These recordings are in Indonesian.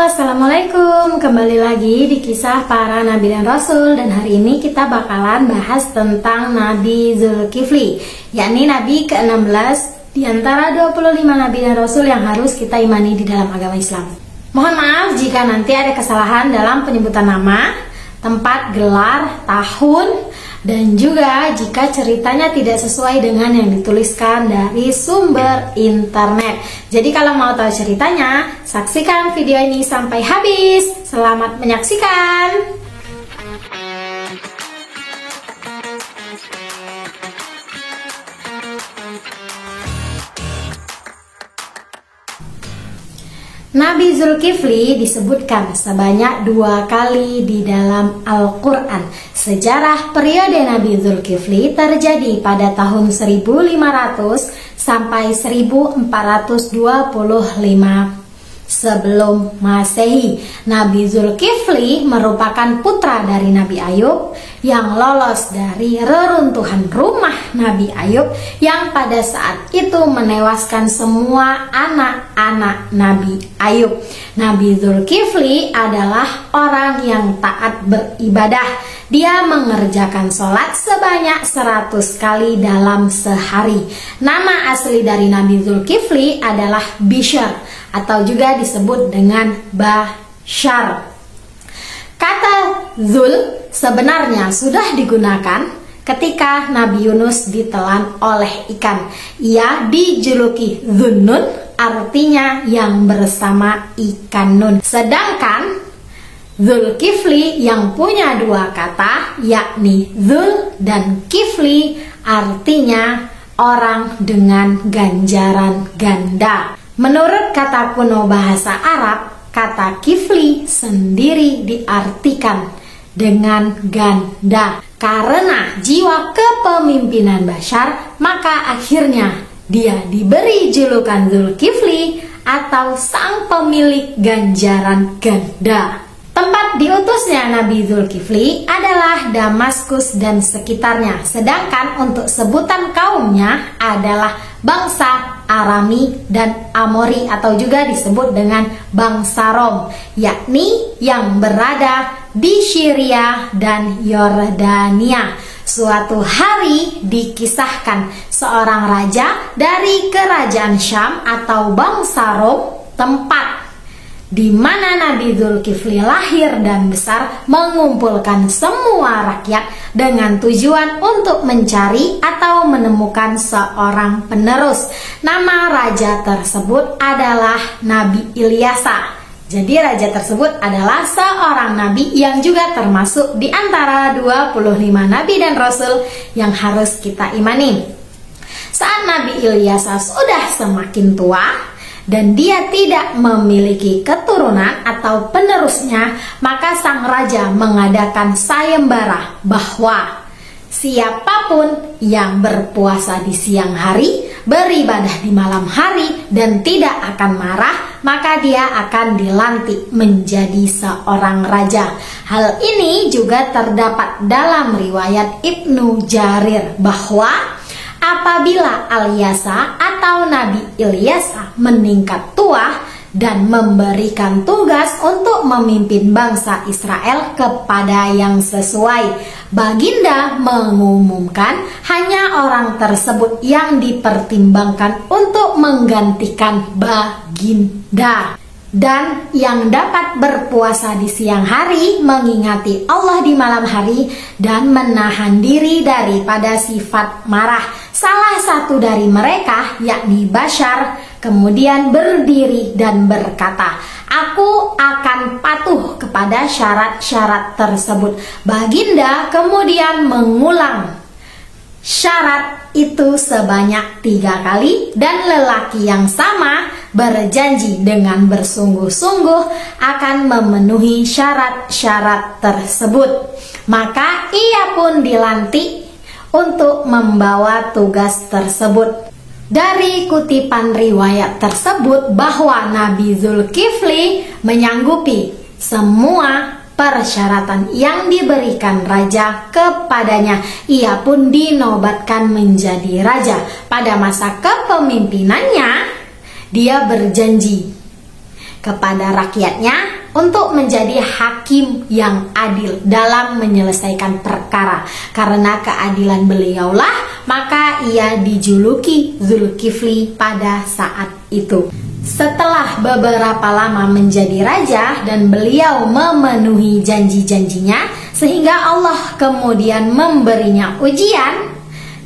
Assalamualaikum, kembali lagi di kisah para Nabi dan Rasul. Dan hari ini kita bakalan bahas tentang Nabi Zulkifli, yakni Nabi ke-16 di antara 25 Nabi dan Rasul yang harus kita imani di dalam agama Islam. Mohon maaf jika nanti ada kesalahan dalam penyebutan nama, tempat, gelar, tahun, dan juga jika ceritanya tidak sesuai dengan yang dituliskan dari sumber internet. Jadi kalau mau tahu ceritanya, saksikan video ini sampai habis. Selamat menyaksikan. Nabi Zulkifli disebutkan sebanyak 2 kali di dalam Al-Quran. Sejarah periode Nabi Zulkifli terjadi pada tahun 1500 sampai 1425 sebelum Masehi. Nabi Zulkifli merupakan putra dari Nabi Ayub yang lolos dari reruntuhan rumah Nabi Ayub yang pada saat itu menewaskan semua anak-anak Nabi Ayub. Nabi Zulkifli adalah orang yang taat beribadah. Dia mengerjakan sholat sebanyak 100 kali dalam sehari. Nama asli dari Nabi Zulkifli adalah Bishr atau juga disebut dengan Bashar. Kata Zul sebenarnya sudah digunakan ketika Nabi Yunus ditelan oleh ikan. Ia dijuluki Zunnun, artinya yang bersama ikan nun. Sedangkan Zulkifli yang punya 2 kata, yakni Zul dan Kifli, artinya orang dengan ganjaran ganda. Menurut kata kuno bahasa Arab, kata Kifli sendiri diartikan dengan ganda. Karena jiwa kepemimpinan Bashar, maka akhirnya dia diberi julukan Zulkifli atau sang pemilik ganjaran ganda. Tempat diutusnya Nabi Zulkifli adalah Damaskus dan sekitarnya. Sedangkan untuk sebutan kaumnya adalah bangsa Arami dan Amori atau juga disebut dengan bangsa Rom, yakni yang berada di Syria dan Yordania. Suatu hari dikisahkan seorang raja dari kerajaan Syam atau bangsa Rom, tempat di mana Nabi Zulkifli lahir dan besar, mengumpulkan semua rakyat dengan tujuan untuk mencari atau menemukan seorang penerus. Nama raja tersebut adalah Nabi Ilyasa. Jadi raja tersebut adalah seorang nabi yang juga termasuk di antara 25 nabi dan rasul yang harus kita imani. Saat Nabi Ilyasa sudah semakin tua dan dia tidak memiliki keturunan atau penerusnya, maka sang raja mengadakan sayembara bahwa siapapun yang berpuasa di siang hari, beribadah di malam hari, dan tidak akan marah, maka dia akan dilantik menjadi seorang raja. Hal ini juga terdapat dalam riwayat Ibnu Jarir bahwa apabila Ilyasa atau Nabi Ilyasa meningkat tua dan memberikan tugas untuk memimpin bangsa Israel kepada yang sesuai, baginda mengumumkan hanya orang tersebut yang dipertimbangkan untuk menggantikan baginda. Dan yang dapat berpuasa di siang hari, mengingati Allah di malam hari, dan menahan diri daripada sifat marah. Salah satu dari mereka, yakni Bashar, kemudian berdiri dan berkata, "Aku akan patuh kepada syarat-syarat tersebut." Baginda kemudian mengulang syarat itu sebanyak 3 kali, dan lelaki yang sama berjanji dengan bersungguh-sungguh akan memenuhi syarat-syarat tersebut. Maka ia pun dilantik untuk membawa tugas tersebut. Dari kutipan riwayat tersebut bahwa Nabi Zulkifli menyanggupi semua persyaratan yang diberikan raja kepadanya. Ia pun dinobatkan menjadi raja. Pada masa kepemimpinannya, dia berjanji kepada rakyatnya untuk menjadi hakim yang adil dalam menyelesaikan perkara. Karena keadilan beliaulah maka ia dijuluki Zulkifli pada saat itu. Setelah beberapa lama menjadi raja dan beliau memenuhi janji-janjinya, sehingga Allah kemudian memberinya ujian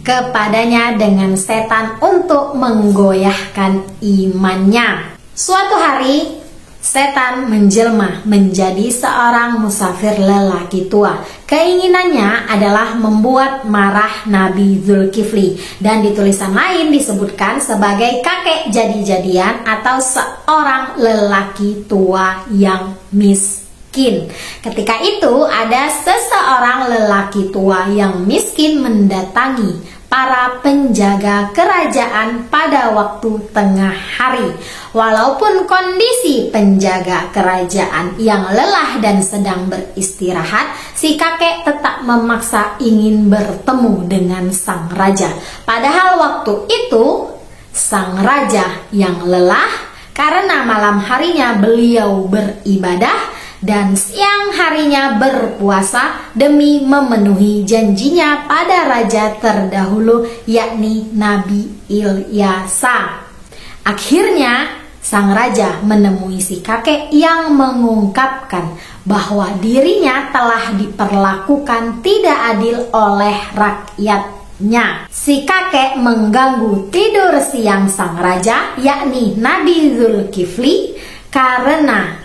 kepadanya dengan setan untuk menggoyahkan imannya. Suatu hari setan menjelma menjadi seorang musafir lelaki tua. Keinginannya adalah membuat marah Nabi Zulkifli, dan di tulisan lain disebutkan sebagai kakek jadi-jadian atau seorang lelaki tua yang miskin. Ketika itu ada seseorang lelaki tua yang miskin mendatangi para penjaga kerajaan pada waktu tengah hari. Walaupun kondisi penjaga kerajaan yang lelah dan sedang beristirahat, si kakek tetap memaksa ingin bertemu dengan sang raja. Padahal waktu itu sang raja yang lelah karena malam harinya beliau beribadah dan siang harinya berpuasa demi memenuhi janjinya pada raja terdahulu, yakni Nabi Ilyasa. Akhirnya sang raja menemui si kakek yang mengungkapkan bahwa dirinya telah diperlakukan tidak adil oleh rakyatnya. Si kakek mengganggu tidur siang sang raja, yakni Nabi Zulkifli, karena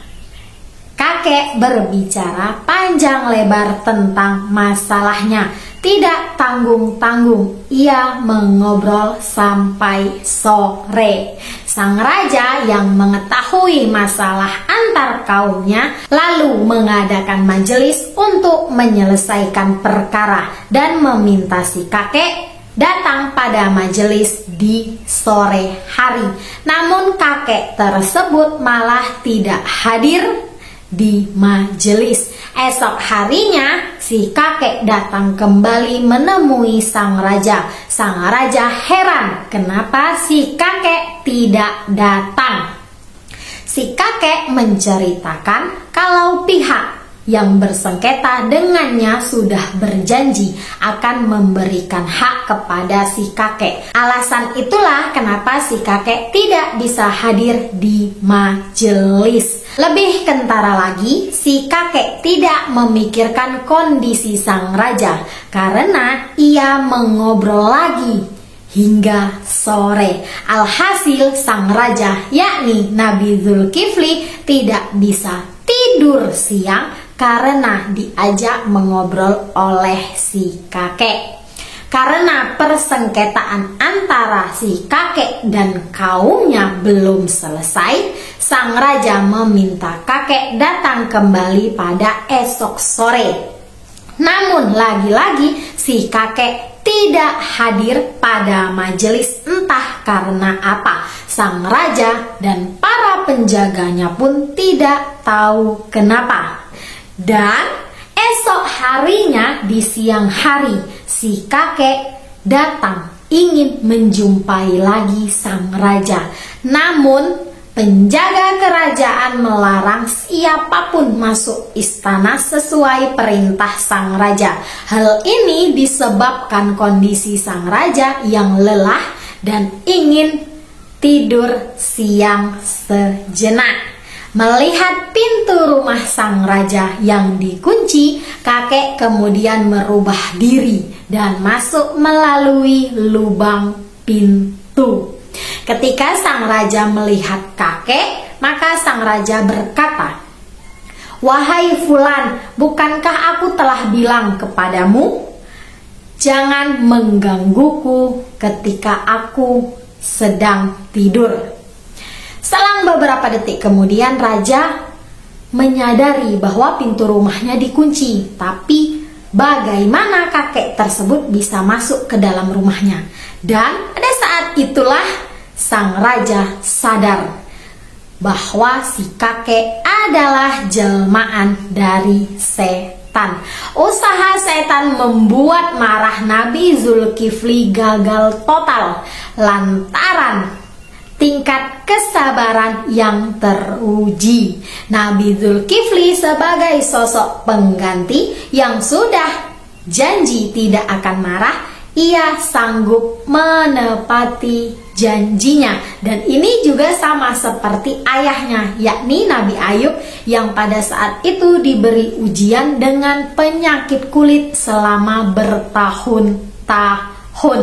kakek berbicara panjang lebar tentang masalahnya. Tidak tanggung-tanggung, ia mengobrol sampai sore. Sang raja yang mengetahui masalah antar kaumnya lalu mengadakan majelis untuk menyelesaikan perkara dan meminta si kakek datang pada majelis di sore hari. Namun kakek tersebut malah tidak hadir di majelis. Esok harinya si kakek datang kembali menemui sang raja. Sang raja heran kenapa si kakek tidak datang. Si kakek menceritakan kalau pihak yang bersengketa dengannya sudah berjanji akan memberikan hak kepada si kakek. Alasan itulah kenapa si kakek tidak bisa hadir di majelis. Lebih kentara lagi, si kakek tidak memikirkan kondisi sang raja karena ia mengobrol lagi hingga sore. Alhasil sang raja, yakni Nabi Zulkifli, tidak bisa tidur siang karena diajak mengobrol oleh si kakek. Karena persengketaan antara si kakek dan kaumnya belum selesai, sang raja meminta kakek datang kembali pada esok sore. Namun lagi-lagi si kakek tidak hadir pada majelis, entah karena apa. Sang raja dan para penjaganya pun tidak tahu kenapa. Dan esok harinya di siang hari, si kakek datang ingin menjumpai lagi sang raja. Namun penjaga kerajaan melarang siapapun masuk istana sesuai perintah sang raja. Hal ini disebabkan kondisi sang raja yang lelah dan ingin tidur siang sejenak. Melihat pintu rumah sang raja yang dikunci, kakek kemudian merubah diri dan masuk melalui lubang pintu. Ketika sang raja melihat kakek, maka sang raja berkata, "Wahai Fulan, bukankah aku telah bilang kepadamu, jangan menggangguku ketika aku sedang tidur?" Selang beberapa detik kemudian raja menyadari bahwa pintu rumahnya dikunci. Tapi bagaimana kakek tersebut bisa masuk ke dalam rumahnya? Dan pada saat itulah sang raja sadar bahwa si kakek adalah jelmaan dari setan. Usaha setan membuat marah Nabi Zulkifli gagal total lantaran tingkat kesabaran yang teruji. Nabi Zulkifli sebagai sosok pengganti yang sudah janji tidak akan marah, ia sanggup menepati janjinya. Dan ini juga sama seperti ayahnya, yakni Nabi Ayub, yang pada saat itu diberi ujian dengan penyakit kulit selama bertahun-tahun.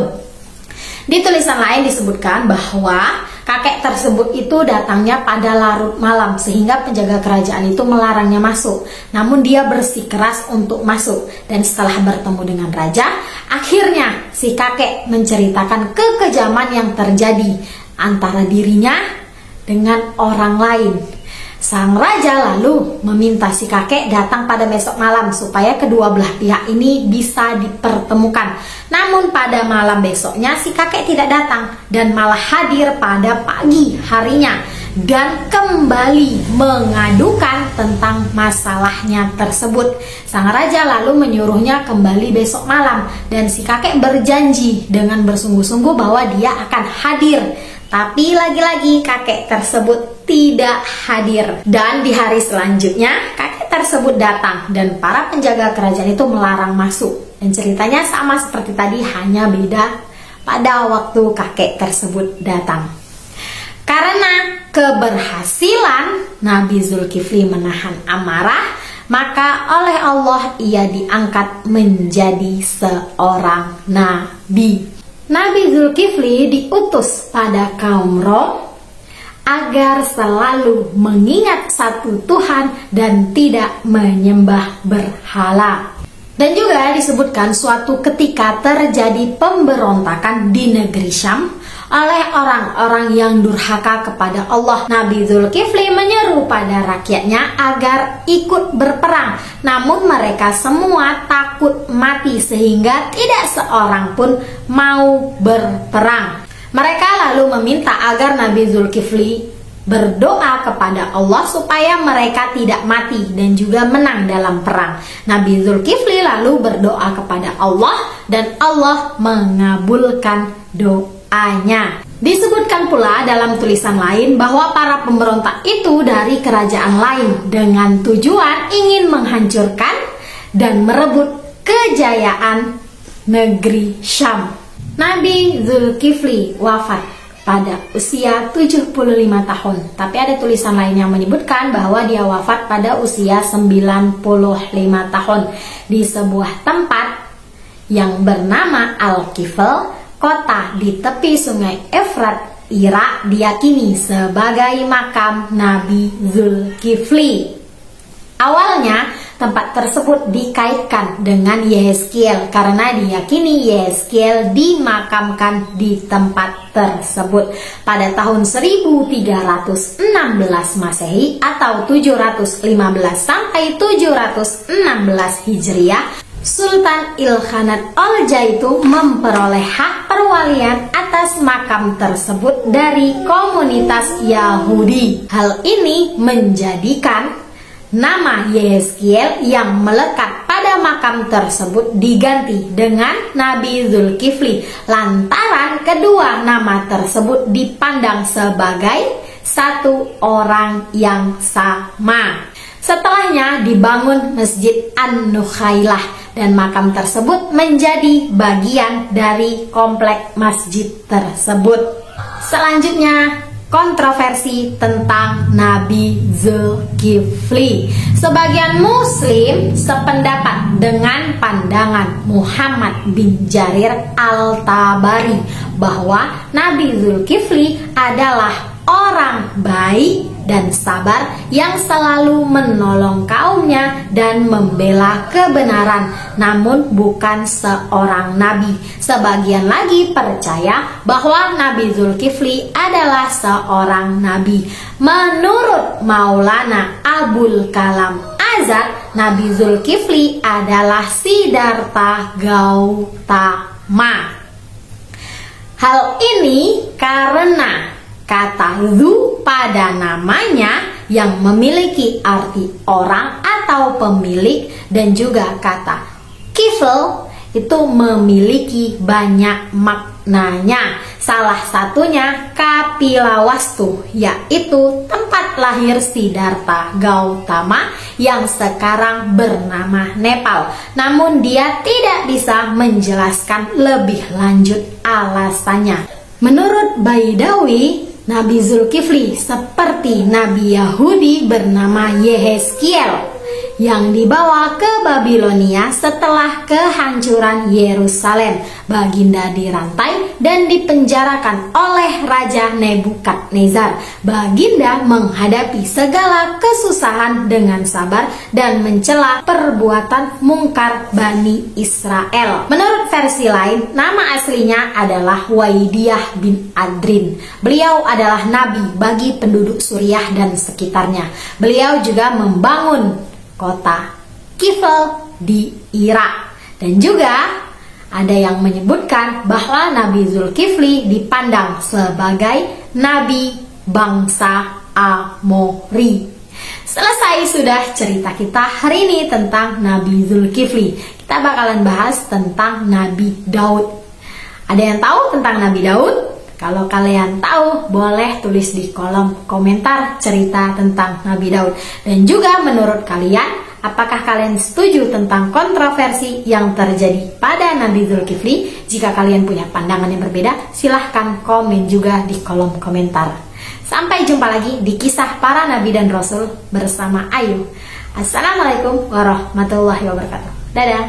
Di tulisan lain disebutkan bahwa kakek tersebut itu datangnya pada larut malam, sehingga penjaga kerajaan itu melarangnya masuk. Namun dia bersikeras untuk masuk, dan setelah bertemu dengan raja, akhirnya si kakek menceritakan kekejaman yang terjadi antara dirinya dengan orang lain. Sang raja lalu meminta si kakek datang pada besok malam supaya kedua belah pihak ini bisa dipertemukan. Namun pada malam besoknya si kakek tidak datang dan malah hadir pada pagi harinya dan kembali mengadukan tentang masalahnya tersebut. Sang raja lalu menyuruhnya kembali besok malam, dan si kakek berjanji dengan bersungguh-sungguh bahwa dia akan hadir. Tapi lagi-lagi kakek tersebut tidak hadir. Dan di hari selanjutnya kakek tersebut datang dan para penjaga kerajaan itu melarang masuk. Dan ceritanya sama seperti tadi, hanya beda pada waktu kakek tersebut datang. Karena keberhasilan Nabi Zulkifli menahan amarah, maka oleh Allah ia diangkat menjadi seorang nabi. Nabi Zulkifli diutus pada kaum Rom agar selalu mengingat satu Tuhan dan tidak menyembah berhala. Dan juga disebutkan suatu ketika terjadi pemberontakan di negeri Syam oleh orang-orang yang durhaka kepada Allah. Nabi Zulkifli menyeru pada rakyatnya agar ikut berperang, namun mereka semua takut mati sehingga tidak seorang pun mau berperang. Mereka lalu meminta agar Nabi Zulkifli berdoa kepada Allah supaya mereka tidak mati dan juga menang dalam perang. Nabi Zulkifli lalu berdoa kepada Allah dan Allah mengabulkan doanya. Disebutkan pula dalam tulisan lain bahwa para pemberontak itu dari kerajaan lain dengan tujuan ingin menghancurkan dan merebut kejayaan negeri Syam. Nabi Zulkifli wafat pada usia 75 tahun. Tapi ada tulisan lain yang menyebutkan bahwa dia wafat pada usia 95 tahun di sebuah tempat yang bernama Al-Kifl, kota di tepi sungai Efrat, Irak, diyakini sebagai makam Nabi Zulkifli. Awalnya tempat tersebut dikaitkan dengan Yehezkiel karena diyakini Yehezkiel dimakamkan di tempat tersebut. Pada tahun 1316 Masehi atau 715 sampai 716 Hijriah, Sultan Ilkhanat Al-Jaitu memperoleh hak perwalian atas makam tersebut dari komunitas Yahudi. Hal ini menjadikan nama Yehezkiel yang melekat pada makam tersebut diganti dengan Nabi Zulkifli, lantaran kedua nama tersebut dipandang sebagai satu orang yang sama. Setelahnya dibangun Masjid An-Nukhailah dan makam tersebut menjadi bagian dari komplek masjid tersebut. Selanjutnya, kontroversi tentang Nabi Zulkifli. Sebagian muslim sependapat dengan pandangan Muhammad bin Jarir Al-Tabari bahwa Nabi Zulkifli adalah orang baik dan sabar yang selalu menolong kaumnya dan membela kebenaran, namun bukan seorang nabi. Sebagian lagi percaya bahwa Nabi Zulkifli adalah seorang nabi. Menurut Maulana Abul Kalam Azad, Nabi Zulkifli adalah Siddhartha Gautama. Hal ini karena kata Zu pada namanya yang memiliki arti orang atau pemilik, dan juga kata Kifl itu memiliki banyak makna maknanya. Salah satunya Kapilawastu, yaitu tempat lahir Siddhartha Gautama yang sekarang bernama Nepal. Namun dia tidak bisa menjelaskan lebih lanjut alasannya. Menurut Baidawi, Nabi Zulkifli seperti Nabi Yahudi bernama Yehezkiel yang dibawa ke Babilonia setelah kehancuran Yerusalem. Baginda dirantai dan dipenjarakan oleh Raja Nebukadnezar. Baginda menghadapi segala kesusahan dengan sabar dan mencela perbuatan mungkar Bani Israel. Menurut versi lain, nama aslinya adalah Waidiyah bin Adrin. Beliau adalah nabi bagi penduduk Suriah dan sekitarnya. Beliau juga membangun kota Kifl di Irak. Dan juga ada yang menyebutkan bahwa Nabi Zulkifli dipandang sebagai nabi bangsa Amori. Selesai sudah cerita kita hari ini tentang Nabi Zulkifli. Kita bakalan bahas tentang Nabi Daud. Ada yang tahu tentang Nabi Daud? Kalau kalian tahu, boleh tulis di kolom komentar cerita tentang Nabi Daud. Dan juga menurut kalian, apakah kalian setuju tentang kontroversi yang terjadi pada Nabi Zulkifli? Jika kalian punya pandangan yang berbeda, silahkan komen juga di kolom komentar. Sampai jumpa lagi di kisah para Nabi dan Rasul bersama Ayu. Assalamualaikum warahmatullahi wabarakatuh. Dadah.